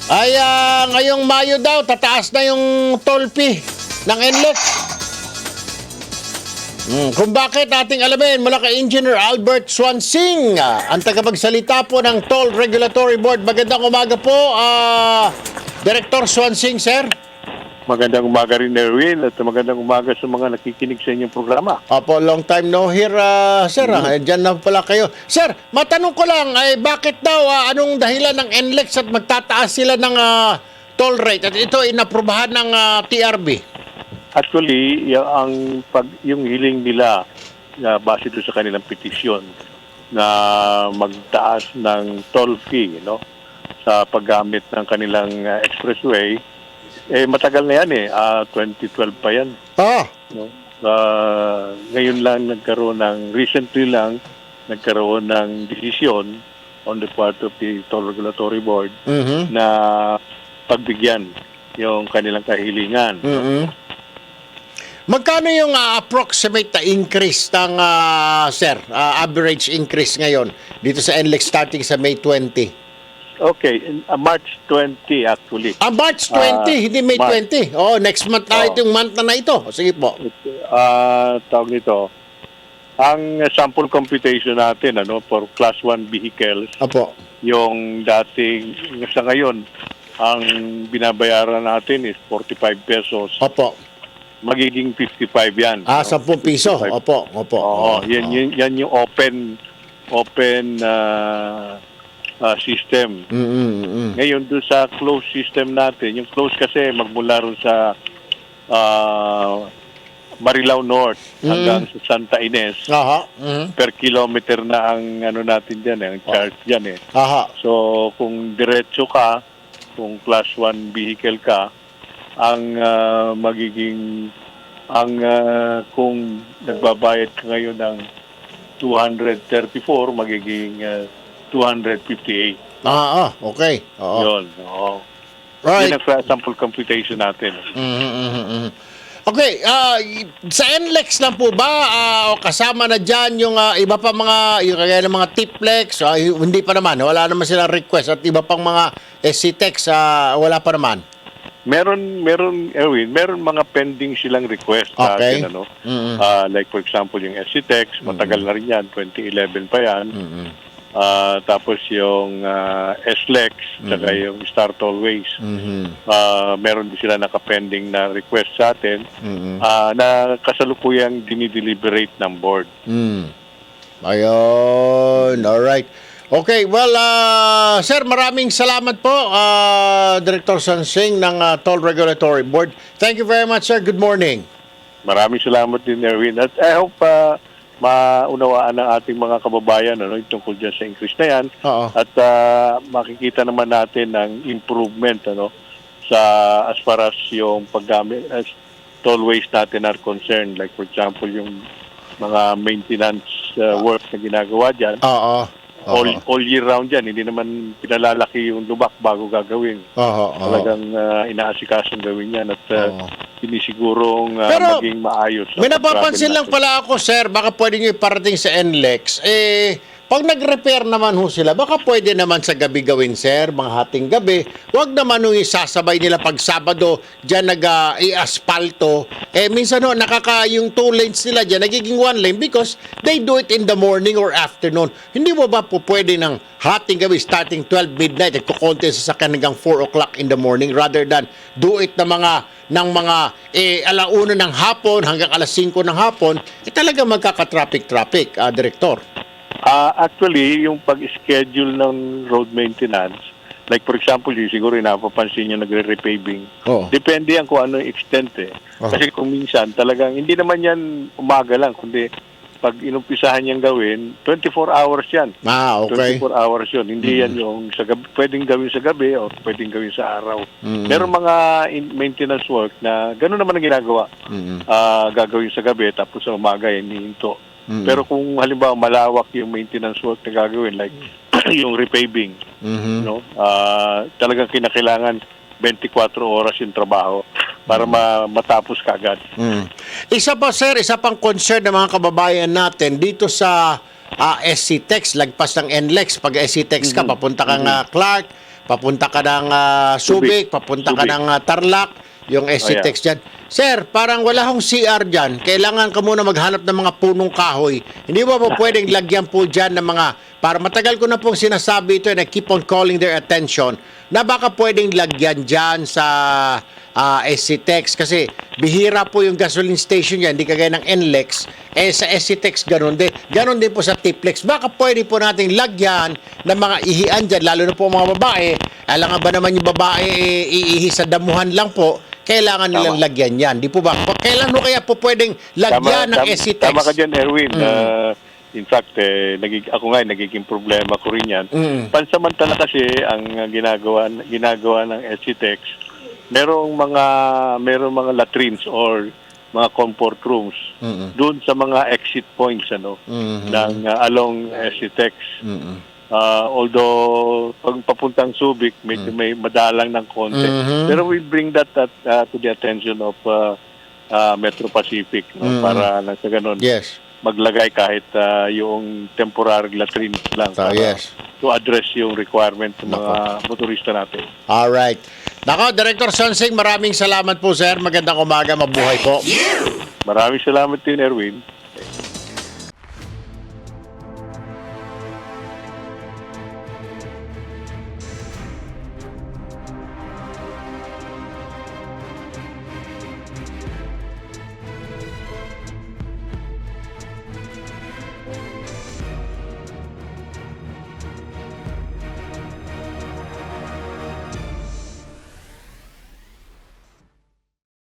ay ngayong Mayo daw, tataas na yung toll fee ng NLEX. Kung bakit, ating alamin mula kay Engineer Albert Swansing, ang tagapagsalita po ng Toll Regulatory Board. Magandang umaga po, Director Swansing, sir. Magandang umaga rin, Erwin, at magandang umaga sa mga nakikinig sa inyong programa. Opo, long time no hear, sir. Diyan na pala kayo. Sir, matanong ko lang, bakit daw, anong dahilan ng NLEX at magtataas sila ng toll rate? At ito inaprubahan ng TRB. Actually, yung hiling nila base doon sa kanilang petisyon na magtaas ng toll fee, sa paggamit ng kanilang expressway, matagal na yan 2012 pa yan. Ngayon lang recently lang nagkaroon ng desisyon on the part of the Toll Regulatory Board na pagbigyan yung kanilang kahilingan. Magkano yung approximate na increase ng, sir, average increase ngayon dito sa NLEX starting sa May 20? Okay, March 20 actually. March 20, hindi May 20. Oh, next month na itong month na ito. Sige po. Tawag nito, ang sample computation natin for class 1 vehicles, Opo. yung dating sa ngayon, ang binabayaran natin is 45 pesos. Opo. Magiging 55 yan. 10 piso. 55. Opo, opo. Oo, yan yung open system. Ngayon doon sa closed system natin, yung closed kasi magmula ron sa Marilao North hanggang sa Santa Ines. Per kilometer na ang natin diyan, ang charge diyan . So kung diretso ka, kung class 1 vehicle ka, ang magiging kung nagbabayad ka ngayon ng 234, magiging 258. Okay. Oo. Yun. Oo. Right. Yun ang sample computation natin. Okay, sa NLEX lang po ba o kasama na dyan yung iba pa mga, yung kagaya ng mga Tiplex, hindi pa naman, wala naman silang request at iba pang mga SCTEX, wala pa naman? Meron Erwin, meron mga pending silang request sa atin, like for example yung SCTEX, matagal na rin yan, 2011 pa yan. Tapos yung SLEX, saka yung Star Tollways. Meron din sila nakapending na request sa atin na kasalukuyang dinideliberate ng board. Ayun, alright. Okay, well, sir, maraming salamat po, Director Swansing ng Toll Regulatory Board. Thank you very much, sir. Good morning. Maraming salamat din, Erwin. At I hope maunawaan ng ating mga kababayan tungkol dyan sa increase na yan. At makikita naman natin ng improvement sa as far as yung paggamit as tollways natin are concerned. Like for example, yung mga maintenance work na ginagawa dyan. All year round yan. Hindi naman pinalalaki yung lubak bago gagawin. Talagang inaasikasong gawin yan at sinisigurong maging maayos. May napapansin lang pala ako, sir, baka pwede nyo iparating sa NLEX. Pag nag-repair naman sila, baka pwede naman sa gabi gawin, sir, mga hating gabi. Huwag naman nung isasabay nila pag Sabado, dyan i-aspalto. Minsan yung 2 lanes nila dyan, nagiging 1 lane because they do it in the morning or afternoon. Hindi mo ba po pwede ng hating gabi starting 12 midnight at kukonti sa sakyan hanggang 4 o'clock in the morning rather than do it ng mga alauna ng hapon hanggang alas 5 ng hapon, talaga magkaka-traffic, Director. Actually, yung pag-schedule ng road maintenance, like for example, siguro napapansin nyo nagre-repaving. Depende yan kung ano yung extent . Kasi kung minsan, talagang hindi naman yan umaga lang, kundi pag inumpisahan niyang gawin, 24 hours yan. Okay. 24 hours yun. Hindi yan yung sa gabi, pwedeng gawin sa gabi o pwedeng gawin sa araw. Meron mga maintenance work na gano'n naman ang ginagawa. Gagawin sa gabi, tapos sa umaga yan hihinto. Pero kung halimbawa malawak yung maintenance work na gagawin, like yung repaving, talagang kinakailangan 24 oras yung trabaho para matapos kaagad. Isa pa, sir, isa pang concern ng mga kababayan natin dito sa SCTEX, lagpas ng NLEX. Pag SCTEX ka, papunta kang Clark, papunta ka ng Subic, papunta ka Subic. ng Tarlac, yung SCTEX dyan. Sir, parang wala hong CR dyan. Kailangan ka muna maghanap ng mga punong kahoy. Hindi ba po pwedeng lagyan po dyan ng mga, para matagal ko na pong sinasabi ito and I keep on calling their attention, na baka pwedeng lagyan dyan sa SCTEX kasi bihira po yung gasoline station yan, hindi kagaya ng NLEX. Sa SCTEX ganun din. Ganun din po sa Tiplex. Baka pwede po nating lagyan ng mga ihian dyan, lalo na po mga babae. Alam nga ba naman yung babae iihi sa damuhan lang po, kailangan nilang lagyan yan. Di po ba? Kailan mo kaya po pwedeng lagyan ng SCTEX? Tama ka dyan, Erwin. In fact, ako nga nagiging problema ko rin yan. Pansamantala kasi ang ginagawa ng SCTEX, merong mga latrines or mga comfort rooms doon sa mga exit points ng along SCTEX. Although pag papuntang Subic medyo may madalang ng konti. Pero we bring that to the attention of Metro Pacific para na sa ganun. Yes. Maglagay kahit yung temporary latrines lang para to address yung requirement ng mga motorista natin. Alright. Nako, Director Sonsing, maraming salamat po, sir. Magandang umaga, mabuhay po. Maraming salamat din, Erwin.